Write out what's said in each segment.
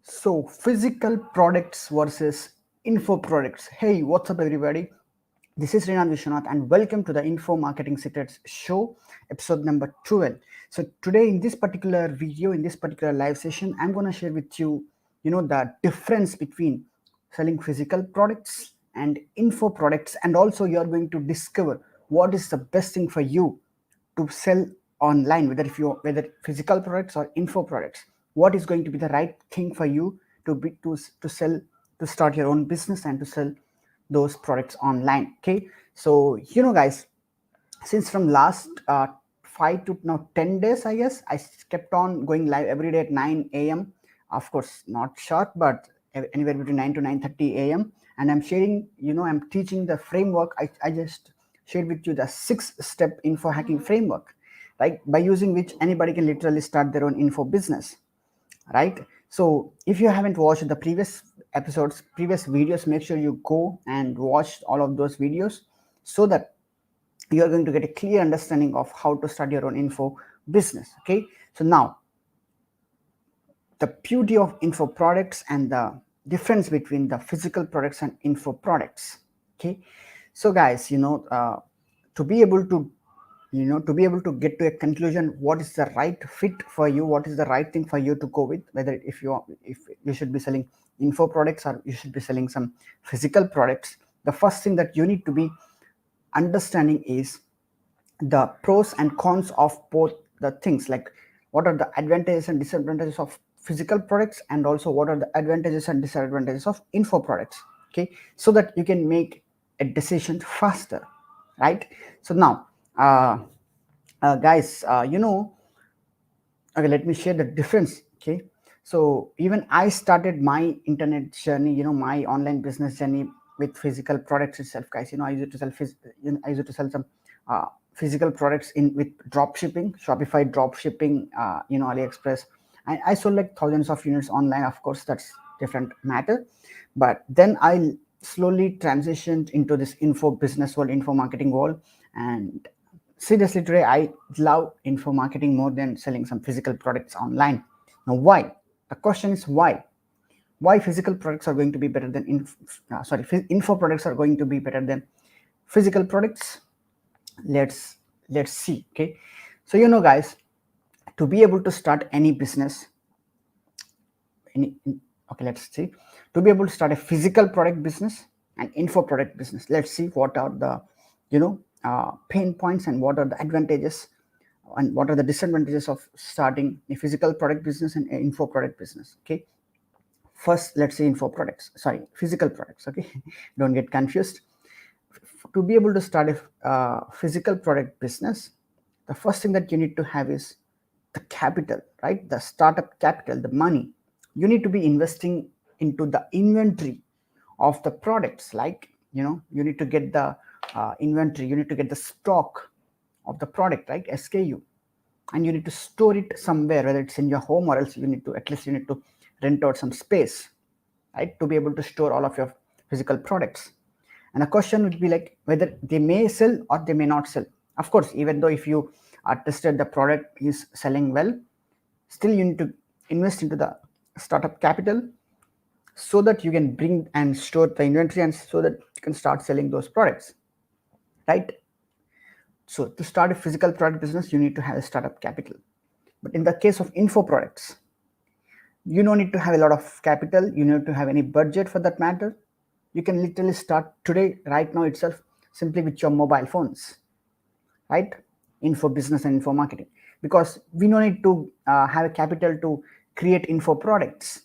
So, physical products versus info products. Hey, what's up, everybody? This is Srinath Vishwanath, and welcome to the Info Marketing Secrets Show, episode number 12. So, today in this particular video, in this particular live session, I'm going to share with you, the difference between selling physical products and info products, and also you're going to discover what is the best thing for you to sell online, whether physical products or info products. What is going to be the right thing for you to sell, to start your own business and to sell those products online. Okay, so guys, since from last 5 to now 10 days, I guess I kept on going live every day at 9 a.m. Of course not sharp, but anywhere between 9 to 9:30 a.m. And I'm sharing, I'm teaching the framework. I just shared with you the 6-step info hacking framework, right, by using which anybody can literally start their own info business, right? So if you haven't watched the previous episodes, previous videos, make sure you go and watch all of those videos so that you are going to get a clear understanding of how to start your own info business. Okay, so now the beauty of info products and the difference between the physical products and info products. Okay, so guys, to be able to get to a conclusion, what is the right fit for you, what is the right thing for you to go with, whether if you should be selling info products or you should be selling some physical products. The first thing that you need to be understanding is the pros and cons of both the things, like what are the advantages and disadvantages of physical products, and also what are the advantages and disadvantages of info products. Okay, so that you can make a decision faster, right? So now, guys, okay, let me share the difference. Okay, so even I started my internet journey, my online business journey with physical products itself, guys. I used to sell I used to sell some physical products in with drop shipping, Shopify drop shipping, AliExpress, and I sold like thousands of units online. Of course, that's different matter. But then I slowly transitioned into this info business world, info marketing world, and seriously, today I love info marketing more than selling some physical products online. Now, why? The question is why? Why physical products are going to be better than info products are going to be better than physical products? Let's see. Okay, so guys, to be able to start any business, okay, let's see. To be able to start a physical product business and info product business, let's see what are the pain points and what are the advantages and what are the disadvantages of starting a physical product business and an info product business. Okay, first let's say physical products. Okay, don't get confused. To be able to start a physical product business, the first thing that you need to have is the capital, right? The startup capital, the money. You need to be investing into the inventory of the products. Like, you need to get the inventory, you need to get the stock of the product, right? SKU, and you need to store it somewhere, whether it's in your home or else you need to rent out some space, right, to be able to store all of your physical products. And a question would be like whether they may sell or they may not sell. Of course, even though if you are tested the product is selling well, still you need to invest into the startup capital so that you can bring and store the inventory and so that you can start selling those products, right? So to start a physical product business, you need to have a startup capital. But in the case of info products, you don't need to have a lot of capital, you need to have any budget for that matter. You can literally start today, right now itself, simply with your mobile phones, right? Info business and info marketing, because we don't need to have a capital to create info products,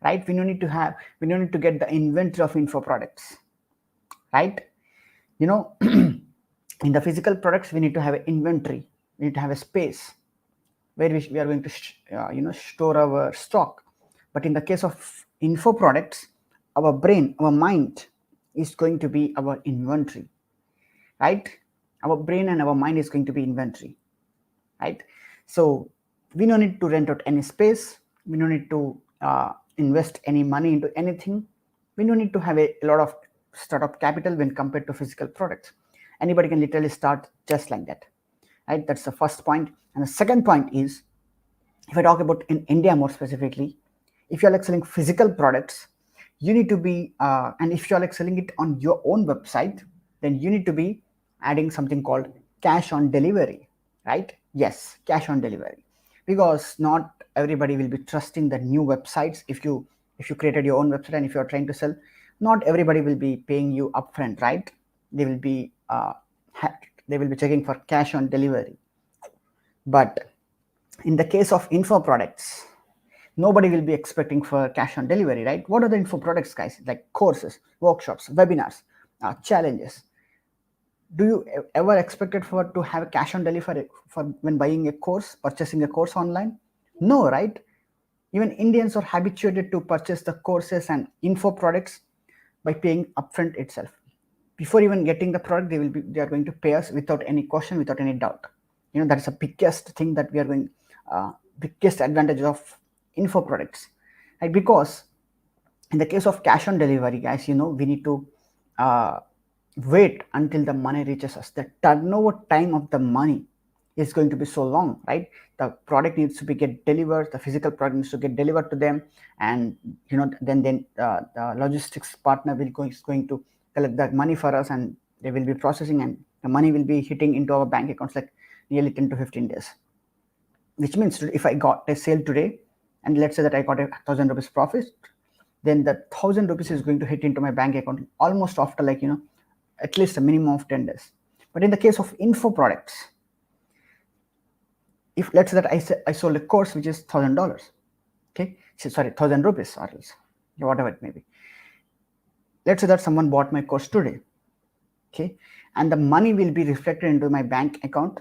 right? We don't need to get the inventory of info products, right? In the physical products, we need to have an inventory, we need to have a space where we are going to store our stock. But in the case of info products, our brain, our mind is going to be our inventory, right? Our brain and our mind is going to be inventory, right? So we don't need to rent out any space, we don't need to invest any money into anything, we don't need to have a lot of startup capital when compared to physical products. Anybody can literally start just like that, right? That's the first point. And the second point is, if I talk about in India more specifically, If you're like selling physical products, you need to be and if you're like selling it on your own website, then you need to be adding something called cash on delivery, right? Yes, cash on delivery, because not everybody will be trusting the new websites. If you created your own website and if you're trying to sell, not everybody will be paying you upfront, right? They will be they will be checking for cash on delivery. But in the case of info products, nobody will be expecting for cash on delivery, right? What are the info products, guys? Like courses, workshops, webinars, challenges. Do you ever expected for to have a cash on delivery for when buying a course, purchasing a course online? No, right? Even Indians are habituated to purchase the courses and info products by paying upfront itself. Before even getting the product, they are going to pay us without any question, without any doubt. That's the biggest thing that we are going biggest advantage of info products, right? Because in the case of cash on delivery, guys, we need to uh, wait until the money reaches us. The turnover time of the money is going to be so long, right? The product needs to be get delivered, the physical product needs to get delivered to them, and then the logistics partner is going to collect that money for us, and they will be processing, and the money will be hitting into our bank accounts like nearly 10 to 15 days. Which means if I got a sale today, and let's say that I got 1,000 rupees profit, then the 1,000 rupees is going to hit into my bank account almost after at least a minimum of 10 days. But in the case of info products, if let's say that I sold a course which is $1,000, okay, sorry, 1,000 rupees or else whatever it may be. Let's say that someone bought my course today, okay, and the money will be reflected into my bank account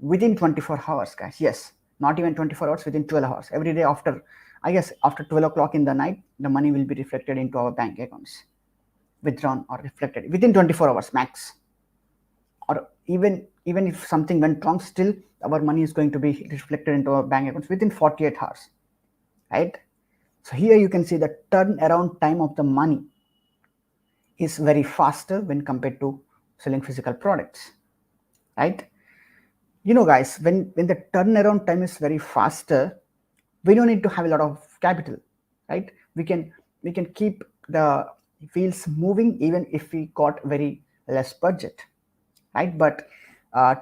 within 24 hours, guys. Yes, not even 24 hours, within 12 hours. Every day after 12 o'clock in the night, the money will be reflected into our bank accounts, withdrawn or reflected within 24 hours max. Or even if something went wrong, still our money is going to be reflected into our bank accounts within 48 hours, right? So here you can see the turnaround time of the money is very faster when compared to selling physical products, right? Guys, when the turnaround time is very faster, we don't need to have a lot of capital, right? We can keep the wheels moving even if we got very less budget, right? But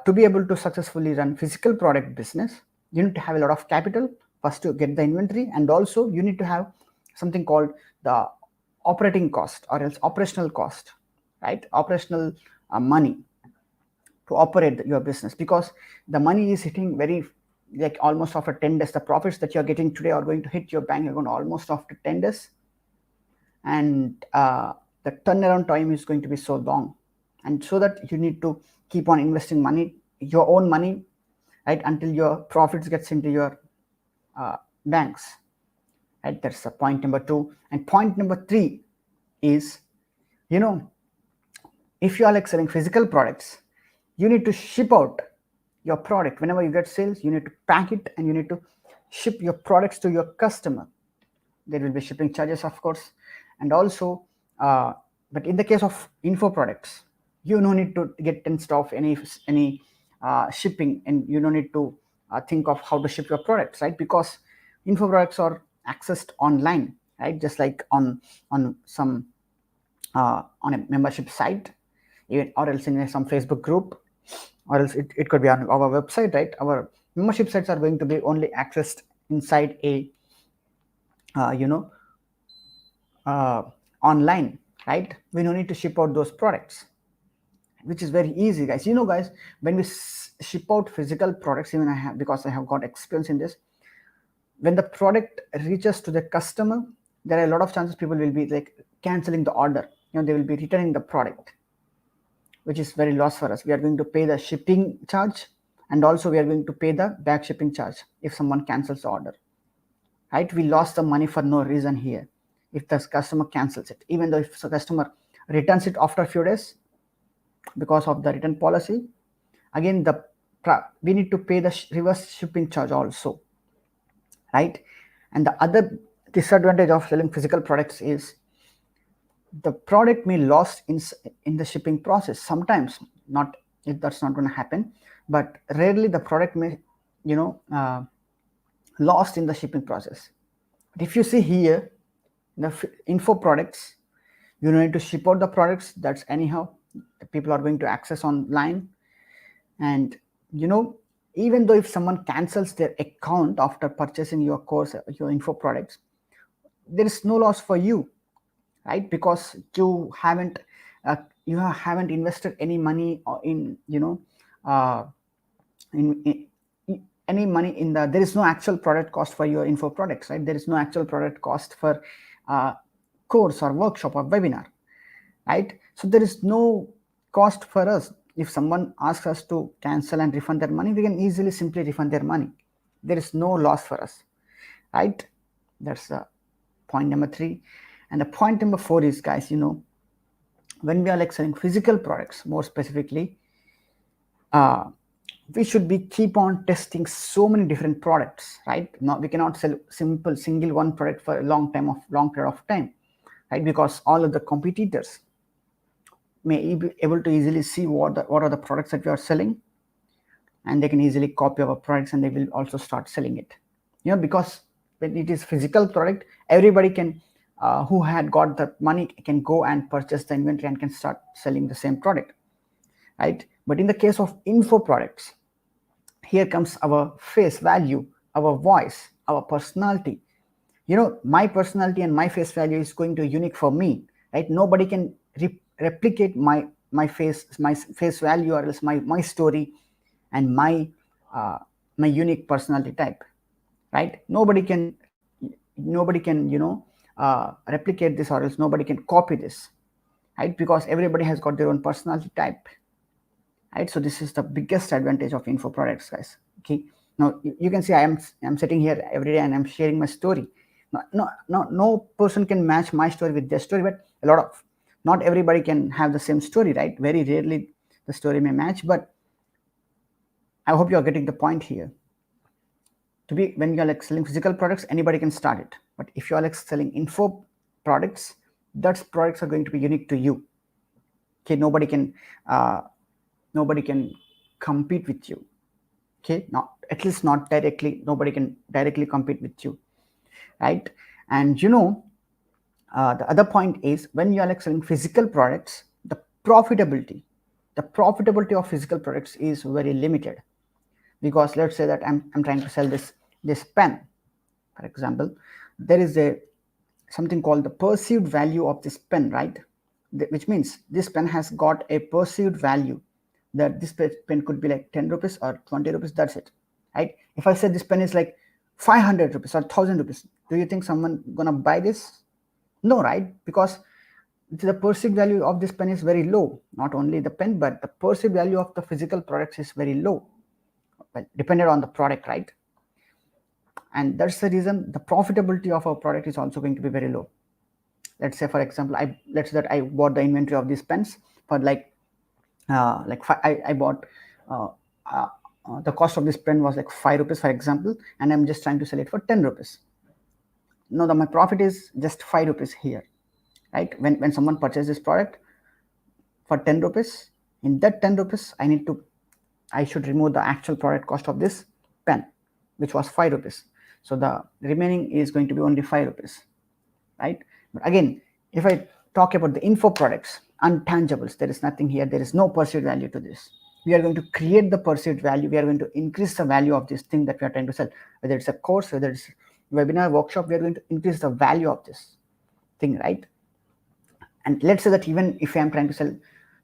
to be able to successfully run physical product business, you need to have a lot of capital first to get the inventory, and also you need to have something called the operating cost or else operational cost, right? Operational money to operate your business, because the money is hitting very like almost after 10 days. The profits that you're getting today are going to hit your bank account almost after 10 days, and the turnaround time is going to be so long, and so that you need to keep on investing money, your own money, right, until your profits gets into your banks, right? That's the point number 2. And point number 3 is, if you are like selling physical products, you need to ship out your product. Whenever you get sales, you need to pack it and you need to ship your products to your customer. There will be shipping charges, of course, and also but in the case of info products, you no need to get tensed off any shipping, and you don't need to think of how to ship your products, right? Because info products are accessed online, right? Just like on some on a membership site, even, or else in some Facebook group, or else it could be on our website, right? Our membership sites are going to be only accessed inside a online, right? We don't need to ship out those products, which is very easy, guys. Guys, when we ship out physical products, even because I have got experience in this, when the product reaches to the customer, there are a lot of chances people will be like canceling the order. They will be returning the product, which is very loss for us. We are going to pay the shipping charge, and also we are going to pay the back shipping charge if someone cancels the order, right? We lost the money for no reason here if the customer cancels it. Even though if the customer returns it after a few days because of the return policy, again we need to pay the reverse shipping charge also, right? And the other disadvantage of selling physical products is the product may lost in the shipping process. Sometimes, not if that's not going to happen, but rarely the product may lost in the shipping process, But if you see here, the info products, you don't need to ship out the products. That's anyhow people are going to access online. And even though if someone cancels their account after purchasing your course, your info products, there is no loss for you, right? Because uh, you haven't invested any money in uh, in any money in there is no actual product cost for your info products, right? There is no actual product cost for uh, course or workshop or webinar, right? So there is no cost for us. If someone asks us to cancel and refund their money, we can easily simply refund their money. There is no loss for us, right? That's point number 3. And the point number 4 is, guys, when we are like selling physical products, more specifically, we should be keep on testing so many different products, right? Not we cannot sell single one product for a long period of time, right? Because all of the competitors may be able to easily see what are the products that we are selling, and they can easily copy our products and they will also start selling it. Because when it is physical product, everybody can who had got the money can go and purchase the inventory and can start selling the same product, right? But in the case of info products, here comes our face value, our voice, our personality. My personality and my face value is going to be unique for me, right? Nobody can replicate my face value, or else my story and my unique personality type, right? Nobody can replicate this, or else nobody can copy this, right? Because everybody has got their own personality type, right? So this is the biggest advantage of info products, guys. Okay, now you can see I'm sitting here every day and I'm sharing my story. No person can match my story with their story, but not everybody can have the same story, right? Very rarely the story may match, but I hope you are getting the point here. When you're like selling physical products, anybody can start it. But if you're like selling info products, those products are going to be unique to you. Okay, nobody can compete with you. Okay, not at least not directly. Nobody can directly compete with you, right? And the other point is, when you are like selling physical products, the profitability of physical products is very limited. Because let's say that I'm trying to sell this pen, for example. There is something called the perceived value of this pen, right? Which means this pen has got a perceived value, that this pen could be like 10 rupees or 20 rupees, that's it, right? If I say this pen is like 500 rupees or 1000 rupees, do you think someone gonna buy this? No, right? Because the perceived value of this pen is very low. Not only the pen, but the perceived value of the physical products is very low, well, depending on the product, right? And that's the reason the profitability of our product is also going to be very low. Let's say, for example, let's say that I bought the inventory of these pens for I bought the cost of this pen was like 5 rupees, for example, and I'm just trying to sell it for 10 rupees. Now my profit is just 5 rupees here, right? When someone purchases this product for 10 rupees, in that 10 rupees I should remove the actual product cost of this pen, which was 5 rupees. So the remaining is going to be only 5 rupees, right? But again, if I talk about the info products, untangibles, there is nothing here. There is no perceived value to this. We are going to create the perceived value. We are going to increase the value of this thing that we are trying to sell. Whether it's a course, whether it's a webinar, workshop, we are going to increase the value of this thing, right? And let's say that even if I am trying to sell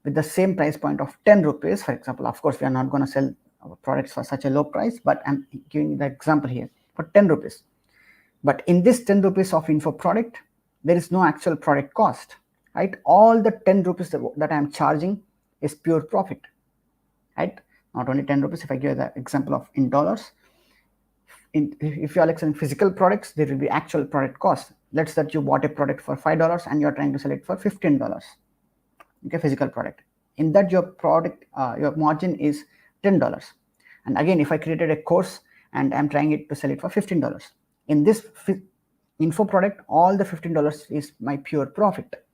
with the same price point of 10 rupees, for example, of course, we are not going to sell our products for such a low price, but I'm giving the example here for 10 rupees. But in this 10 rupees of info product, there is no actual product cost, right? All the 10 rupees that I'm charging is pure profit, right? Not only 10 rupees, if I give the example of in dollars, if you are like selling physical products, there will be actual product cost. Let's say that you bought a product for $5 and you're trying to sell it for $15. Okay, physical product. In that, your product, your margin is $10. And again, if I created a course and I'm trying it to sell it for $15, in this info product, all the $15 is my pure profit,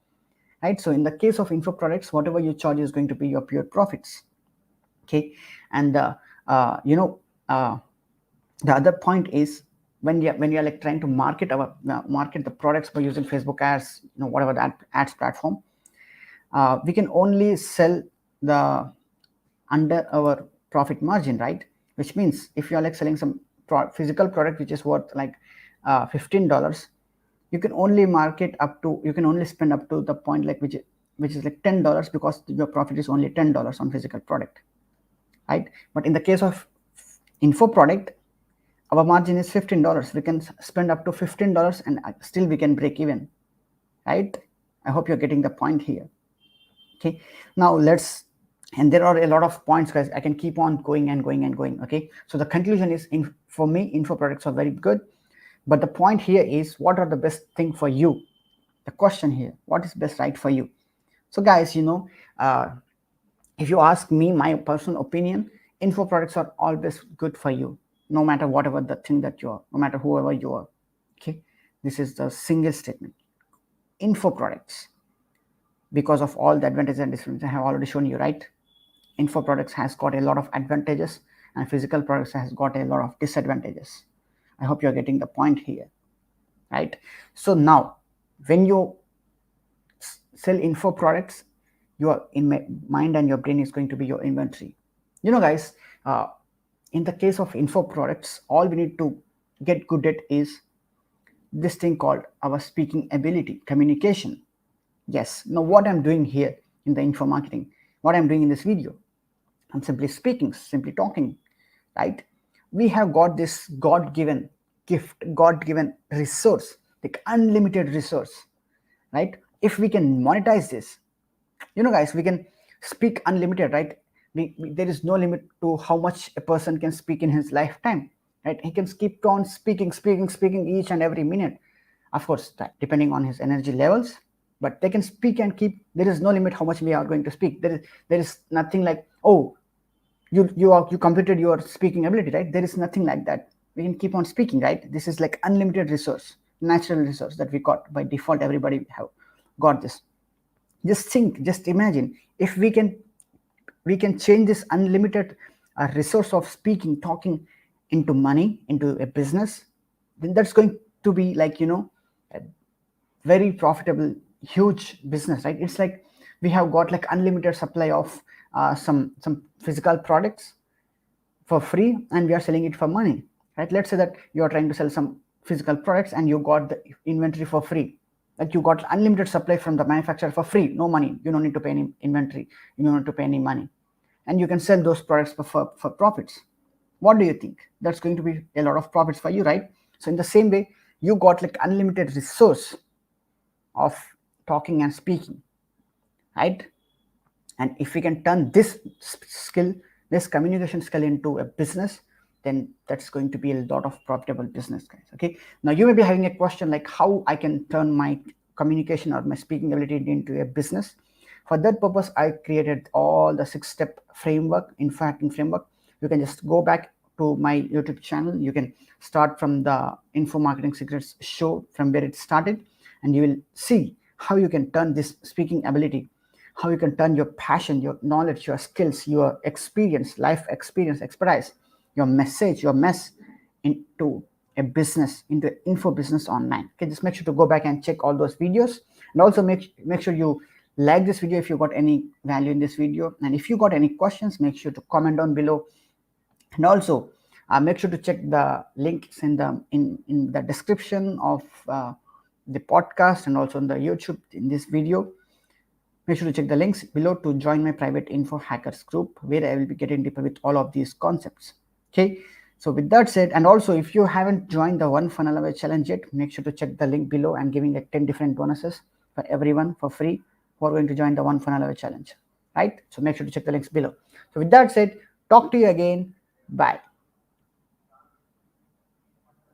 right? So in the case of info products, whatever you charge is going to be your pure profits. Okay, and the other point is, when you're like trying to market the products by using Facebook ads, whatever that ads platform, we can only sell the under our profit margin, right? Which means if you are like selling some physical product which is worth like $15, you can only spend up to the point like which is like $10, because your profit is only $10 on physical product, right? But in the case of info product, our margin is $15. We can spend up to $15 and still we can break even, right? I hope you're getting the point here. Okay, now let's, and there are a lot of points, guys. I can keep on going and going and going. Okay, so the conclusion is, for me, info products are very good, but the point here is, what are the best thing for you? The question here, what is best right for you? So guys, if you ask me my personal opinion, info products are always good for you, no matter whatever the thing that you are, no matter whoever you are. Okay, this is the single statement. Info products, because of all the advantages and disadvantages I have already shown you, right? Info products has got a lot of advantages and physical products has got a lot of disadvantages. I hope you're getting the point here, right? So now when you sell info products, your mind and your brain is going to be your inventory. Guys, in the case of info products, all we need to get good at is this thing called our speaking ability, communication. Yes, now what I'm doing here in the info marketing, what I'm doing in this video, I'm simply speaking, simply talking, right? We have got this God-given gift, God-given resource, like unlimited resource, right? If we can monetize this, guys, we can speak unlimited, right? There is no limit to how much a person can speak in his lifetime, right? He can keep on speaking each and every minute, of course, depending on his energy levels, but they can speak and keep. There is no limit how much we are going to speak. There is nothing like, oh, you completed your speaking ability, right? There is nothing like that. We can keep on speaking, right? This is like unlimited resource, natural resource that we got by default. Everybody have got this. Just think, just imagine, if we can change this unlimited resource of speaking, talking, into money, into a business, then that's going to be like, a very profitable, huge business, right? It's like we have got like unlimited supply of some physical products for free, and we are selling it for money, right? Let's say that you are trying to sell some physical products and you got the inventory for free, like you got unlimited supply from the manufacturer for free, no money. You don't need to pay any inventory, you don't need to pay any money, and you can sell those products for profits. What do you think? That's going to be a lot of profits for you, right? So in the same way, you got like unlimited resource of talking and speaking, right? And if we can turn this skill, this communication skill, into a business, then that's going to be a lot of profitable business, guys. Okay, now you may be having a question like how I can turn my communication or my speaking ability into a business. For that purpose, I created all the 6-step framework, InfoHacking framework. You can just go back to my YouTube channel. You can start from the Info Marketing Secrets show, from where it started, and you will see how you can turn this speaking ability, how you can turn your passion, your knowledge, your skills, your experience, life experience, expertise, your message, your mess, into a business, into info business online. Okay, just make sure to go back and check all those videos, and also make sure you like this video if you got any value in this video, and if you got any questions, make sure to comment down below, and also make sure to check the links in the description of the podcast, and also on the YouTube in this video. Make sure to check the links below to join my private InfoHackers group, where I will be getting deeper with all of these concepts. Okay, so with that said, and also if you haven't joined the One Funnel Away challenge yet, make sure to check the link below. I'm giving like 10 different bonuses for everyone for free who are going to join the One Funnel Away challenge, right? So make sure to check the links below. So with that said, talk to you again. Bye.